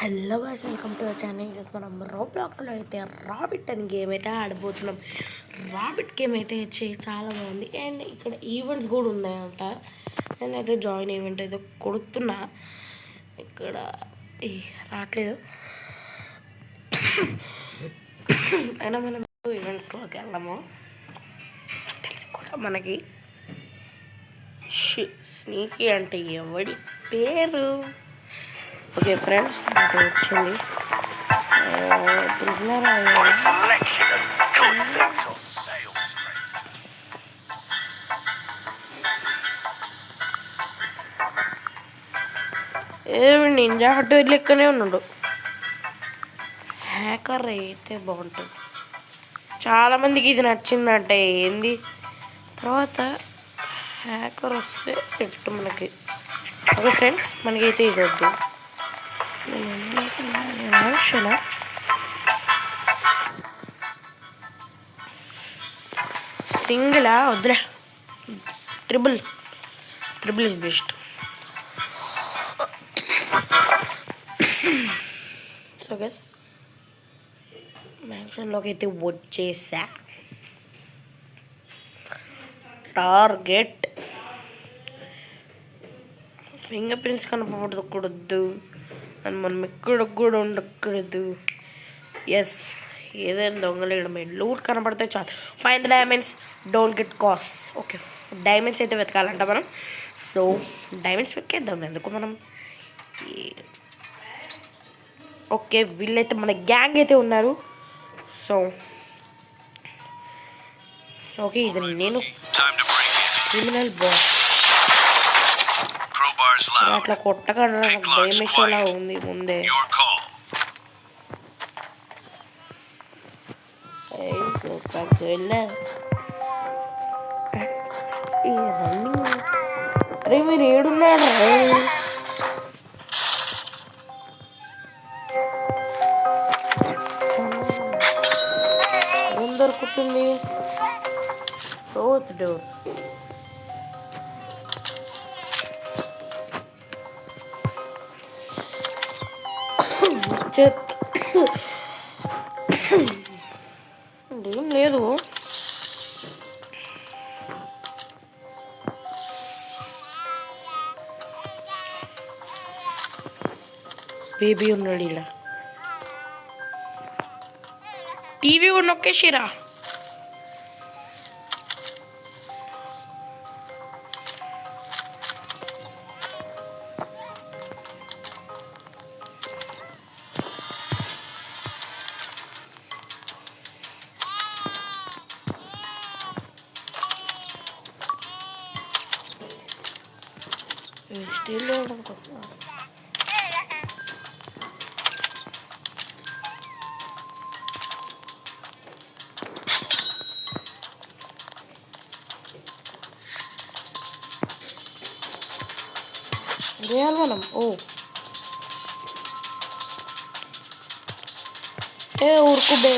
Hello guys, welcome to our channel. ఈరోజు మనం రోబ్లాక్స్లో అయితే రాబిట్ అని గేమ్ అయితే ఆడబోతున్నాం. రాబిట్ గేమ్ అయితే చాలా బాగుంది అండ్ ఇక్కడ ఈవెంట్స్ కూడా ఉన్నాయంట. నేనైతే జాయిన్ ఈవెంట్ అయితే కొడుతున్నా. ఇక్కడ రావట్లేదు అయినా మనం ఈవెంట్స్లోకి వెళ్ళాము. తెలిసి కూడా మనకి స్నీకీ అంటే ఎవడి పేరు? ఓకే ఫ్రెండ్స్, అయితే వచ్చింది ప్రిజనర్ ఏమి నింజా హట్ లెక్కనే ఉన్నాడు. హ్యాకర్ అయితే బాగుంటుంది. చాలామందికి ఇది నచ్చిందంటే ఏంది, తర్వాత హ్యాకర్ వస్తే సెట్ మనకి. ఓకే ఫ్రెండ్స్, మనకైతే ఇది వద్దు. సింగిలా వద్దులే, triple is best. So guys, మ్యాక్సిమంలోకి అయితే వచ్చేసా. టార్గెట్ ఫింగర్ ప్రింట్స్ కనపడకూడదు అని మనం ఎక్కడ కూడా ఉండకూడదు. ఎస్, ఏదైనా దొంగలేయడమే. లూట్ కనపడితే చాలు. 5 diamonds, don't get cost. Okay, diamonds అయితే వెతకాలంట మనం. సో డైమండ్స్ వెతికేద్దాం. ఎందుకు మనం ఓకే, వీళ్ళైతే మన గ్యాంగ్ అయితే ఉన్నారు. సో ఓకే, ఇది నేను క్రిమినల్ బాస్. అట్లా కొట్టకుండా నాకు భయం వేసేలా ఉంది ముందే. అరే మీరు ఏడున్నాడు? ఏం దొరుకుతుంది? Rose door. ఏం లేదు. బేబీ ఉన్నాడు ఇలా. టీవీ కూడా నొక్కేసిరా. స్టీల్ వేయడానికి వస్తున్నారు. చేయాలి మనం. ఊరుకు బే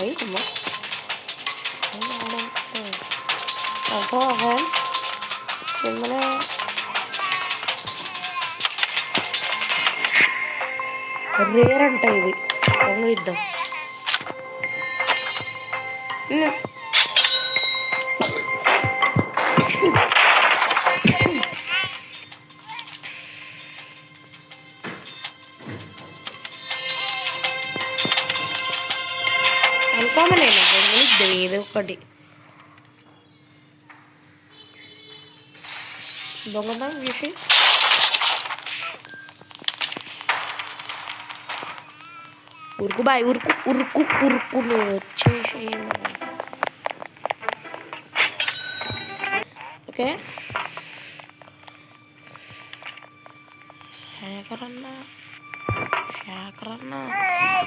అయితమ్మా. ఫ్రెండ్స్, కిందనే రేర్ అంట ఇది. ఇద్దాం. అనుకోమనేనా ఇద్దాం ఏదో ఒకటి. దొంగతనం చేసి ఉరుకు బాయ్, ఉరుకు ఉరుకు ఉరుకు నువ్వు వచ్చేసి. ఓకే, శేఖర్ అన్నా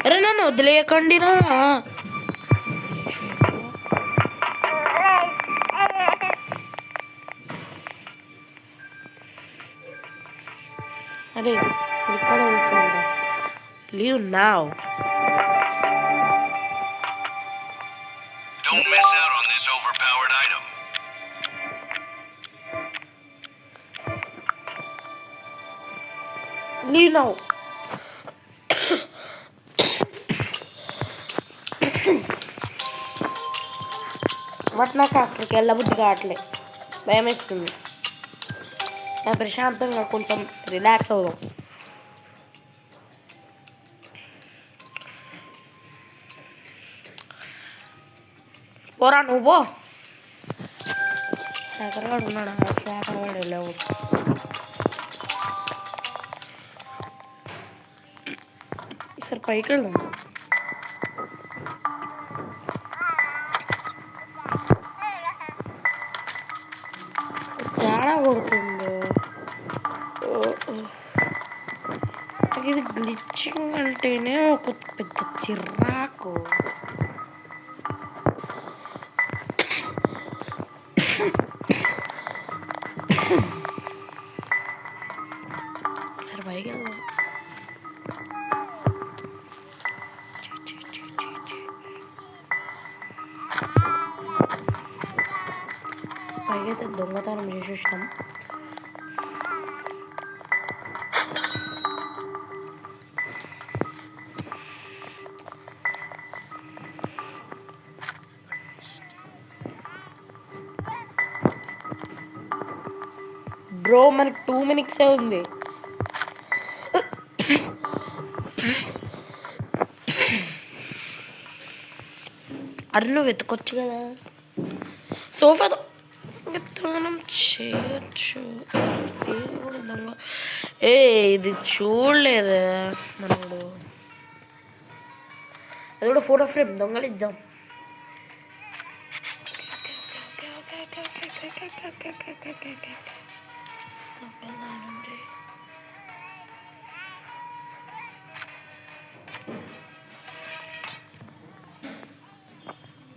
అరే నన్ను వదిలేయకండిరా. అరే ఇక్కడ కూర్చోండి. Leave now. Don't miss out on this overpowered item. leave now. But నాకు అక్కడికి వెళ్ళబుద్ధి కావట్లే, భయం వేస్తుంది. నేను ప్రశాంతంగా కొంచెం రిలాక్స్ అవుదాం. పోరా నువ్వు, శేఖరగాడు ఉన్నాడా? శేఖరగాడు వెళ్ళావు. ఈసారి పైకి వెళ్దాం. తేడా కొడుతుంది. ఇది గ్లిచ్చింగ్ అంటేనే ఒక పెద్ద చిరాకు. సరే పైకి వెళ్దాం. పైకైతే దొంగతనం చేసేసినాం. బ్రో మనకి 2 minutes ఉంది. అరే నువ్వు వెతకొచ్చు కదా, సోఫా దొంగతనం చేయొచ్చు. కూడా దొంగ ఇది చూడలేదా మనోడు? అది కూడా ఫోటో ఫ్రేమ్ దొంగలిద్దాం.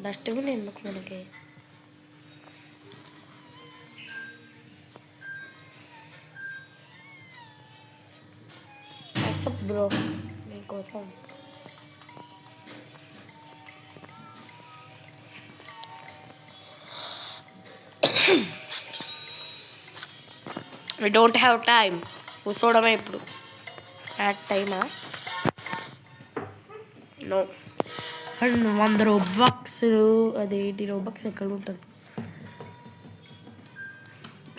డస్ట్బిన్ ఎందుకు మనకి? యాక్సెప్ట్ బ్రో, మీకోసం. We don't have time. కూర్చోవడమే ఇప్పుడు. యాడ్ టైమా? నో. అండ్ 100 Robux, అది 80 Robux ఎక్కడ ఉంటుంది?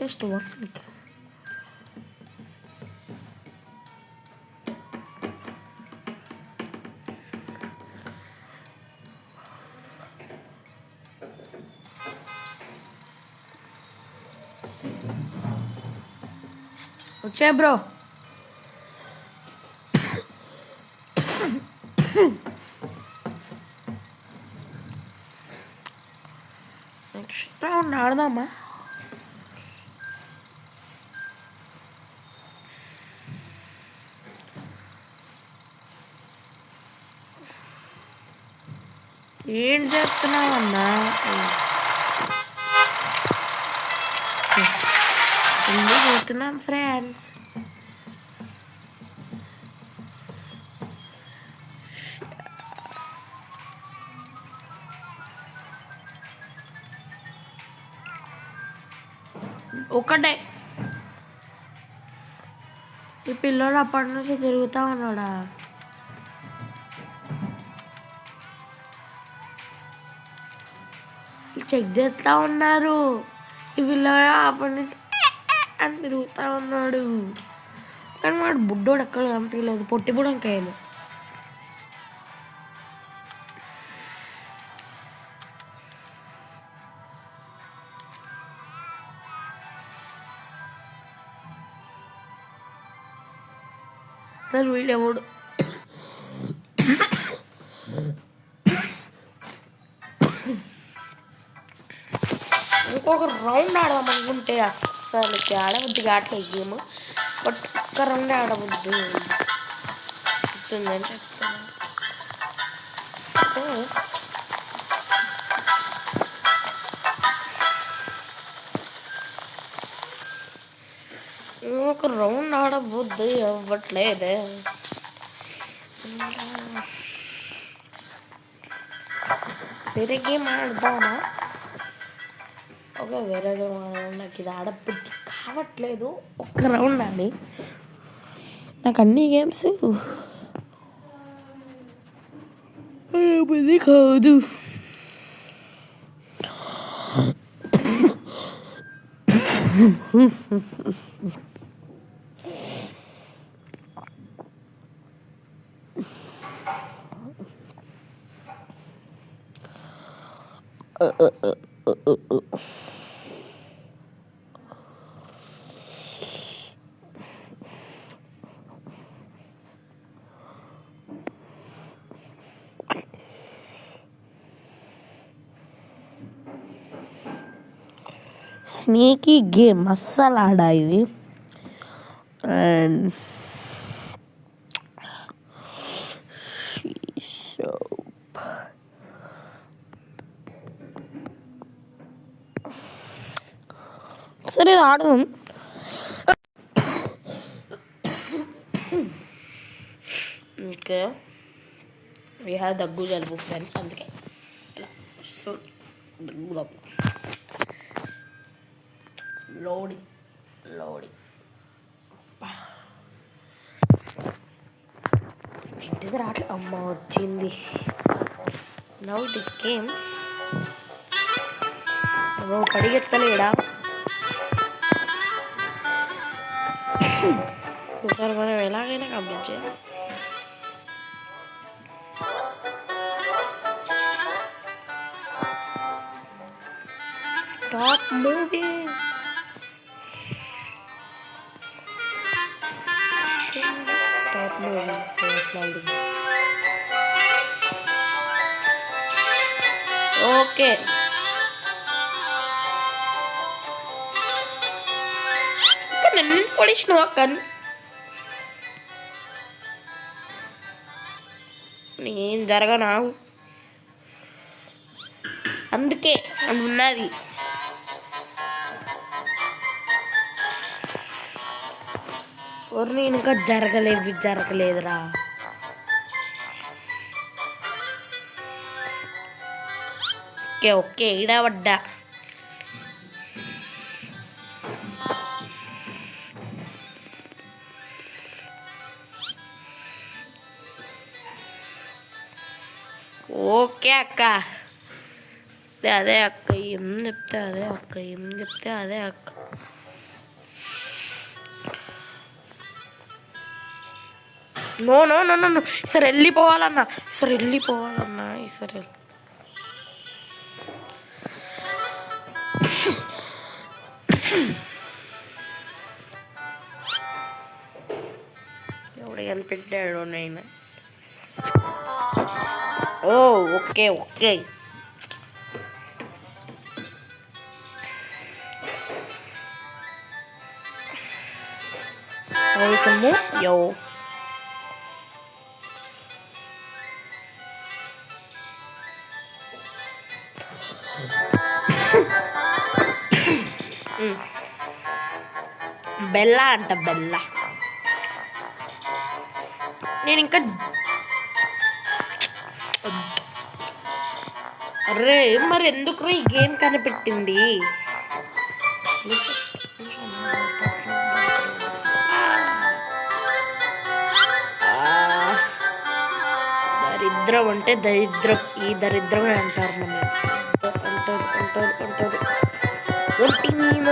Just 1 click. వచ్చే బ్రో. నెక్స్ట్ రౌండ్ ఆడదామా? ఏం చేస్తున్నావు అన్నా? ఎందుకు పోతున్నాం ఫ్రెండ్స్? ఒకటే ఈ పిల్లోడు అప్పటి నుంచి తిరుగుతూ ఉన్నాడా? చెక్ చేస్తూ ఉన్నారు. ఈ పిల్లోడు అప్పటి నుంచి అని తిరుగుతూ ఉన్నాడు. కానీ వాడు బుడ్డోడు ఎక్కడ కనిపించలేదు, పొట్టి బుడంకాయలు. అసలు వీడెవడు? ఇంకొక రౌండ్ ఆడదాం అనుకుంటే అస్సలు ఆడబుద్ధి కావట్లేదు గేమ్. బట్ ఒక్క రౌండ్ ఆడబుద్ధి ఉందని చెప్తాను. ఒక రౌండ్ ఆడబుద్ధి అవ్వట్లేదే. వేరే గేమ్ ఆడదామా? ఓకే, వేరే గేమ్ ఆడదాం. నాకు ఇది ఆడబుద్ధి కావట్లేదు. ఒక్క రౌండ్ ఆడి నాకు అన్ని గేమ్స్ బుద్ధి కాదు. స్నేకీ గేమ్ అస్సలు ఆడా ఇది. అండ్ సరే ఆడదాం. ఇంకా వీ హ్యావ్ దగ్గు జలుబు ఫ్రెండ్స్, అందుకే ఇలా దగ్గు దగ్గు లోడింగ్ ఇంటిది రావట్లే. అమ్మ వచ్చింది. నవ్ దిస్ గేమ్ పడిగెత్తలేడా ఒకసారి మనం ఎలాగైనా కంప్లీట్ చేయాలి. Stop moving. Stop moving. Sliding. Okay. Nandun polish akan. నేను జరగనా అందుకే ఉన్నది. నేను ఇంకా జరగలేదురా. ఓకే ఇడా పడ్డా. ఓకే అక్క, అదే అక్క ఏం చెప్తే అదే అక్క, ఏం చెప్తే అదే అక్క. నో నో నో నో ఈసారి వెళ్ళిపోవాలన్నా, ఈసారి ఎవడు కనిపెట్టాడు నేను. ఓ ఓకే ఓకే. యో బెల్లా అంట, బెల్లా. నేను ఇంకా అరే మరి ఎందుకు ఈ గేమ్ కనిపెట్టింది? దరిద్రం అంటే దరిద్రం, ఈ దరిద్రమే అంటారు మన అంటారు. ఒంటి మీద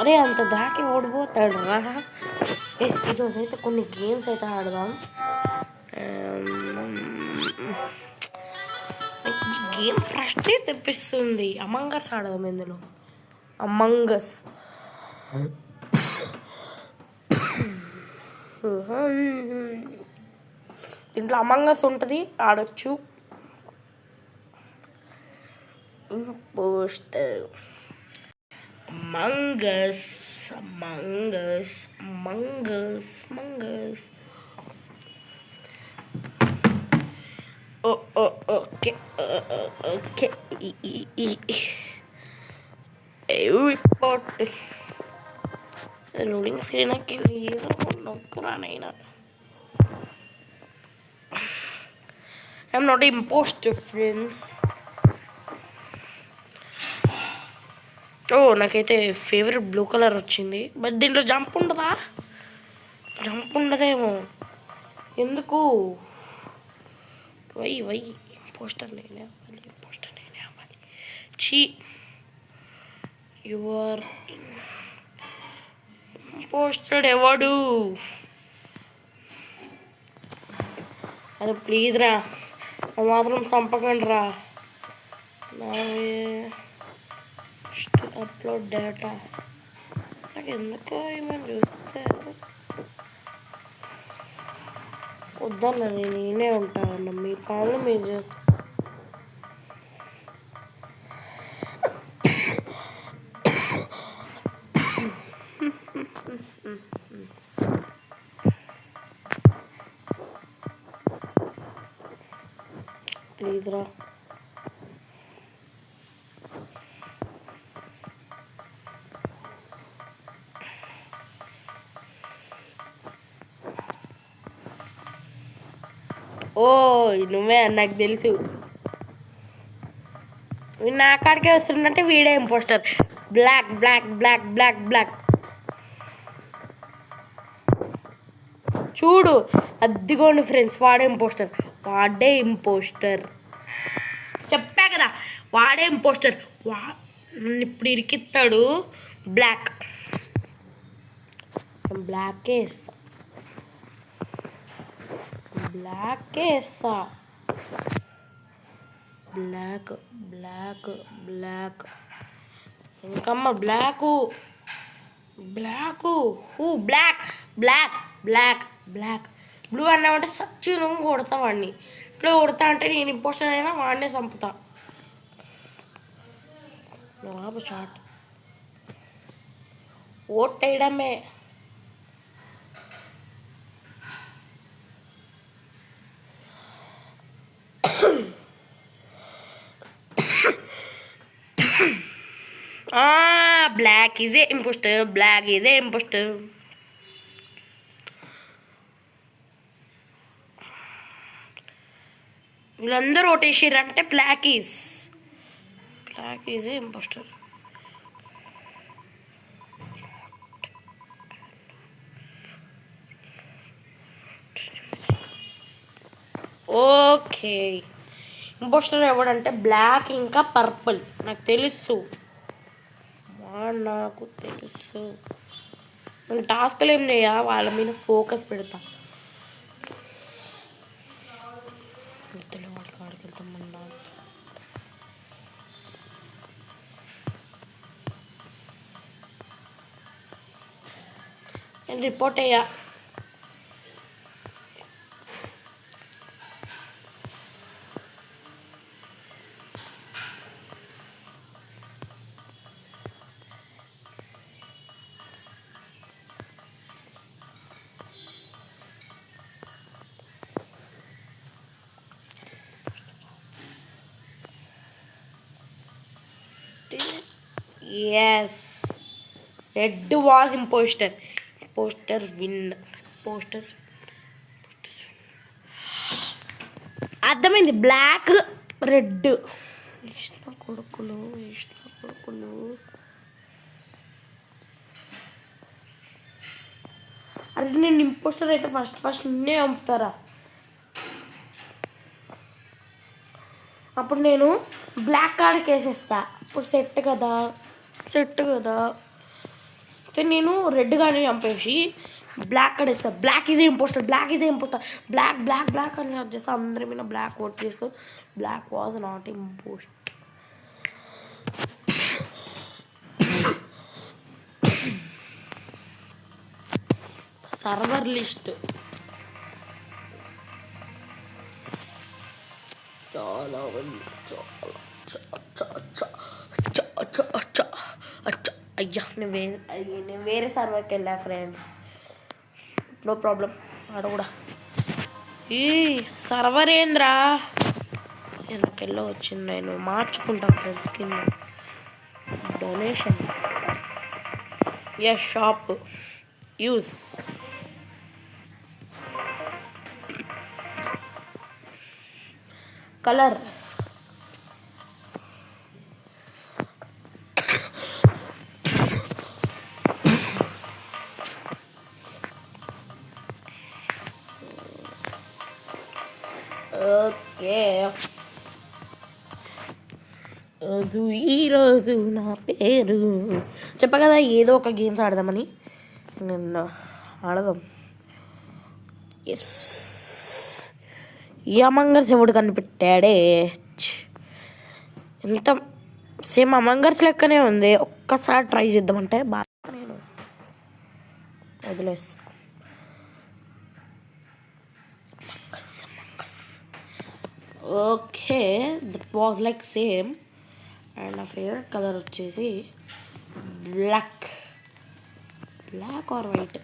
అరే అంత దాకి ఓడిపోతాడు రా. ఈరోజు అయితే కొన్ని గేమ్స్ అయితే ఆడదాం. గేమ్ ఫ్రస్ట్రేట్ తెప్పిస్తుంది. అమంగస్ ఆడదాం. ఇందులో అమంగస్ దీంట్లో అమంగస్ ఉంటుంది, ఆడొచ్చు. ఇంపోస్టర్ మంగస్ మంగస్ మంగస్ మంగస్. Okay okay. రిపోర్ట్ లోడింగ్ స్క్రీన్కి ఏదో నొక్కురానైనా. I'm not impostor friends. Oh నాకైతే ఫేవరెట్ బ్లూ కలర్ వచ్చింది. బట్ దీంట్లో జంప్ ఉండదా? జంప్ ఉండదేమో. ఎందుకు? వై పోస్టర్ నేనే అవ్వాలి. చీ, యువర్ పోస్టెడ్ ఎవడు? అది ప్లీజ్ రా, మాత్రం చంపకండి రా. అప్లోడ్ డేటా నాకు ఎందుకో ఏమైనా చూస్తే వద్దన్నా, నేనే ఉంటానన్నా. మీ పనులు మీరు చేస్తా. ప్లీజ్ రా. ఓ నువ్వే, నాకు తెలుసు. నా కాడికే వస్తుందంటే వీడే imposter. Black black black black black. చూడు, అద్దిగోండి ఫ్రెండ్స్, వాడే ఇంపోస్టర్. చెప్పా కదా, వాడే ఇంపోస్టర్. నన్ను ఇప్పుడు ఇరికిస్తాడు. బ్లాకే ఇస్తా. బ్లాక్ ఇంకమ్మ బ్లాక్. బ్లూ అన్నామంటే సచ్చి నువ్వు కొడతా వాడిని. ఇట్లా కొడతా అంటే నేను ఇంపోస్టర్ అయినా వాడినే చంపుతా. షార్ట్ ఓట్ వేయడమే. Black is a impostor. వీళ్ళందరూ ఓటేసారంటే black is a impostor. Okay, impostor ఎవడంటే బ్లాక్ ఇంకా పర్పుల్. నాకు తెలుసు. నేను టాస్క్లు ఏం లేయా, వాళ్ళ మీద ఫోకస్ పెడతా. వాడికి ఆడికి వెళ్తామన్నా. నేను రిపోర్ట్ అయ్యా. Yes, red was imposter win. అర్థమైంది. బ్లాక్ రెడ్ వేసిన కొడుకులు. అరే నేను ఇంపోస్టర్ అయితే ఫస్ట్ నిన్నే చంపుతారా? అప్పుడు నేను బ్లాక్ కార్డ్కి వేసేస్తా. అప్పుడు సెట్ కదా. అయితే నేను రెడ్ గానే చంపేసి బ్లాక్ కార్డ్ వేస్తా. Black is a imposter. Black అని సర్చ్ చేస్తా. అందరి మీద బ్లాక్ ఓట్ చేస్తూ black was not imposter. Server list చాలా అయ్యా, నేను వేరే సర్వర్కి వెళ్ళా ఫ్రెండ్స్. No problem. ఆడ కూడా ఈ సర్వర్ ఏంద్రా ఎందుకెళ్ళో వచ్చింది. నేను మార్చుకుంటా ఫ్రెండ్స్. కింద donation shop use. Colour okay. ఈరోజు నా పేరు చెప్ప కదా, ఏదో ఒక గేమ్స్ ఆడదామని. నిన్న ఆడదాం. ఎస్, ఈ అమంగర్స్ ఎవడు కనిపెట్టాడే. ఎంత సేమ్ అమంగర్స్ లెక్కనే ఉంది. ఒక్కసారి ట్రై చేద్దామంటే బాగా నేను వదిలేస్తా. Okay, that was like same. And నా ఫేవరెట్ కలర్ వచ్చేసి బ్లాక్ ఆర్ వైట్.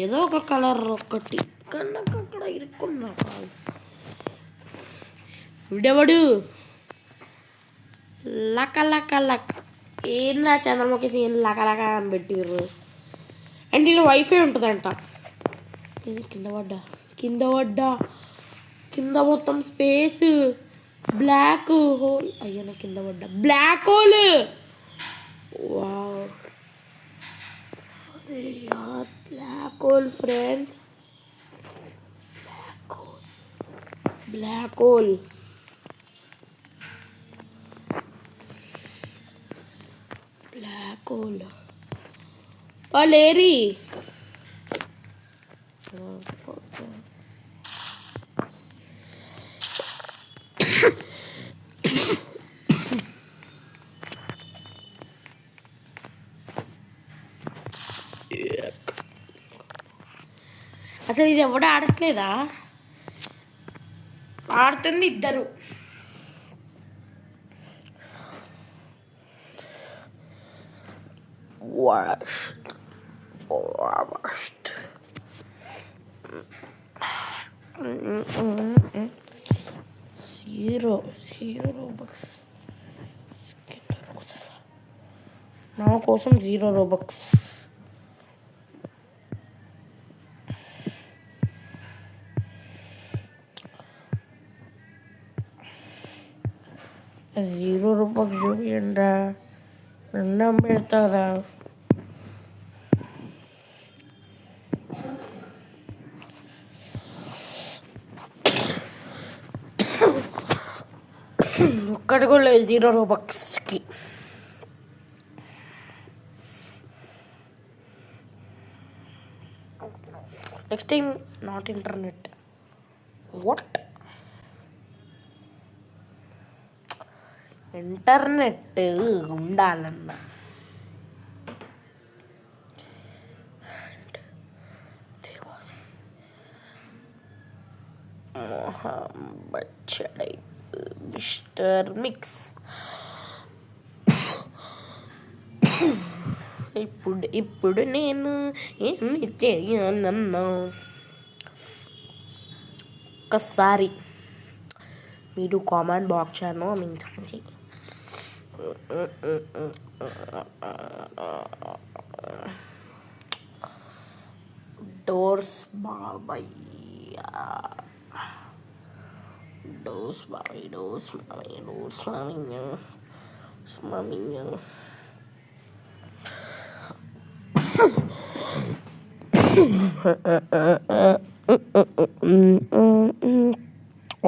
ఏదో ఒక కలర్ ఒకటి కన్నా అక్కడ ఇరుక్కుందా కాదు. విడవడు లక లక లక్. ఏందా చంద్రముఖి సీన్ లక లక అని పెట్టిర్రు. అండ్ ఇలా వైఫై ఉంటుందంట. ఇది కింద మొత్తం స్పేస్, బ్లాక్ హోల్. అయ్యా నా కింద పడ్డా, బ్లాక్ హోల్. వావ్, అరే యార్, black hole friends, black hole. లేరి అసలు ఇది ఎవడు ఆడట్లేదా? ఆడుతుంది ఇద్దరు. జీరో రోబక్స్ నా కోసం, 0 రోబక్స్. ₹0 చూపించండి, దండం పెడతారా? ఒక్కటి కూడా లేదు ₹0కి. Next time not internet. What? Internet ఉండాలన్న. Mister mix. ఇప్పుడు నేను ఏమి చేయనన్నా, ఒక్కసారి మీరు కామెంట్ బాక్స్ మించి డోర్స్ బాబాయ్,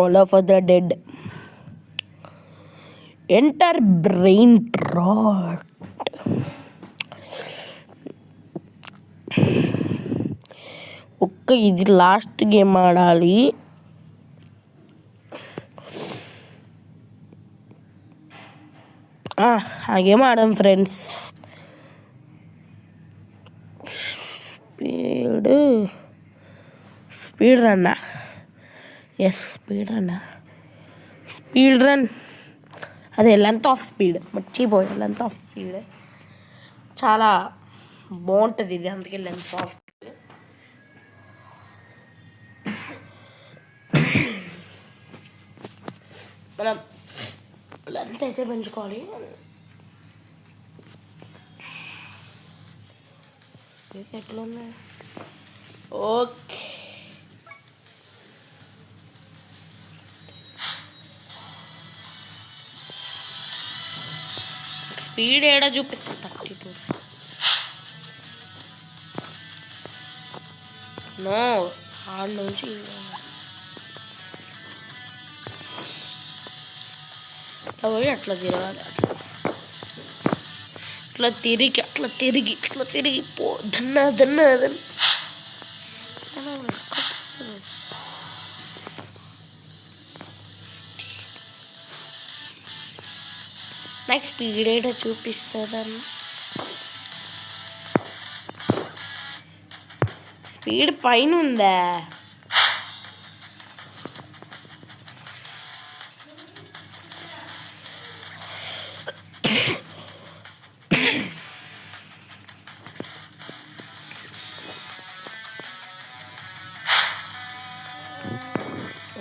all of us are dead. Enter brain rot. ఇది లాస్ట్ గేమ్ ఆడాలి. ఆ గేమ్ ఆడాం ఫ్రెండ్స్. స్పీడ్ రన్నా. Yes, speed run. అదే లెంత్ ఆఫ్ స్పీడ్, మర్చిపోయా. లెంత్ ఆఫ్ స్పీడ్ చాలా బాగుంటుంది ఇది, అందుకే లెంత్ ఆఫ్ స్పీడ్. మనం లెంత్ అయితే పెంచుకోవాలి. ఎట్లా ఉన్నాయి? ఓకే, స్పీడ్ ఏడా చూపిస్తా 32. నో ఆడ నుంచి అట్లా పోయి అట్లా తిరగాలి. అట్లా తిరిగి పో దన్న నాకు స్పీడ్ ఏడా చూపిస్తుందన్న. స్పీడ్ పైన ఉందా?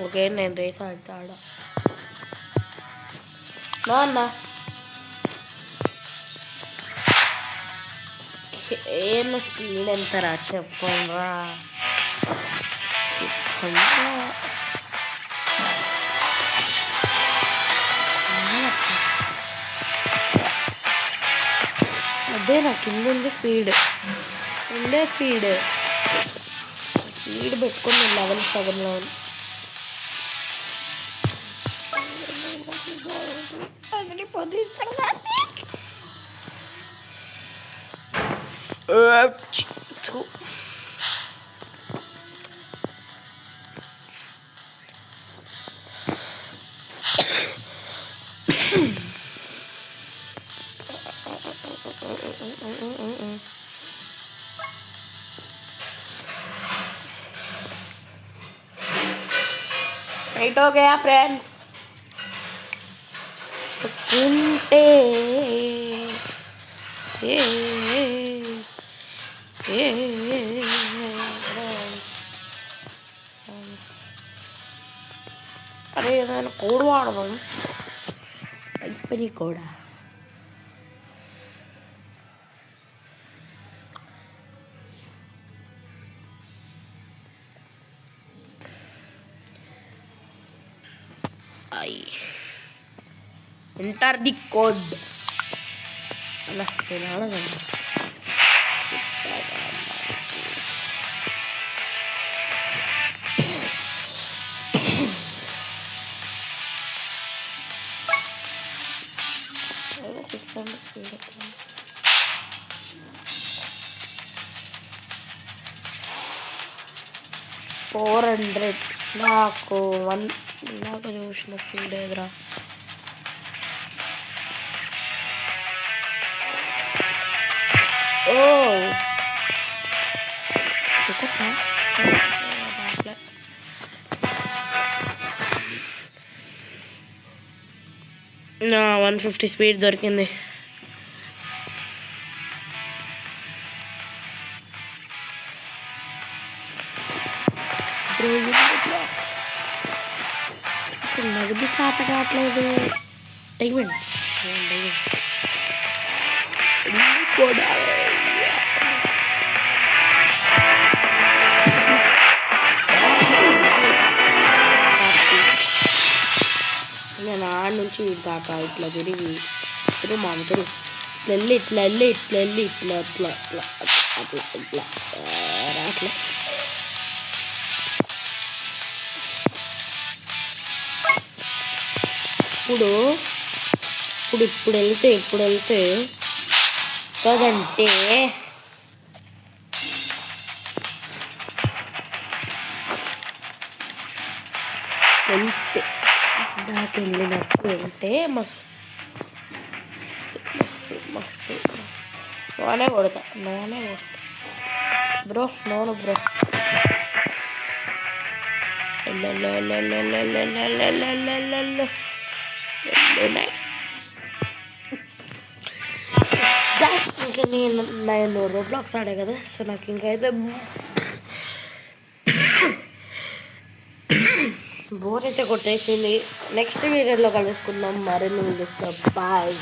ఓకే నేను రేస్ ఆడతా అన్న. ఏం స్పీడ్ ఎంతరా చెప్పరా? అదే నా కింద ఉంది స్పీడ్ పెట్టుకుని 11 రైట్ हो गया फ्रेंड्स. అరే ఏదైనా కోడ్ వాడదాం. అయిపోయి కూడా ఎంటర్ ది కోడ్ అలా నేను ఆడగలను. స్పీడ్ 400 నాకు చూసిన స్పీడ్ ఎదురా. ఓ ఒకటా 150 స్పీడ్ దొరికింది. నగదు శాత కావట్లేదు. డైమండ్ కూడా నేను ఆడ నుంచి దాకా ఇట్లా తిరిగి మామూలు ఇట్లా వెళ్ళి ఇట్లా అట్లా ఇప్పుడు వెళ్తే వస్తుందంటే దాకా వెళ్ళినట్టు వెళ్తే మస్తు నోనే కొడతా బ్రో. ఇంకా నేను రోబ్లాక్స్ ఆడే కదా, సో నాకు ఇంకా అయితే బోర్ అయితే కొట్టేసింది. నెక్స్ట్ వీడియోలో కలుసుకుందాం మరిన్ని వీడియోస్తో. బాయ్.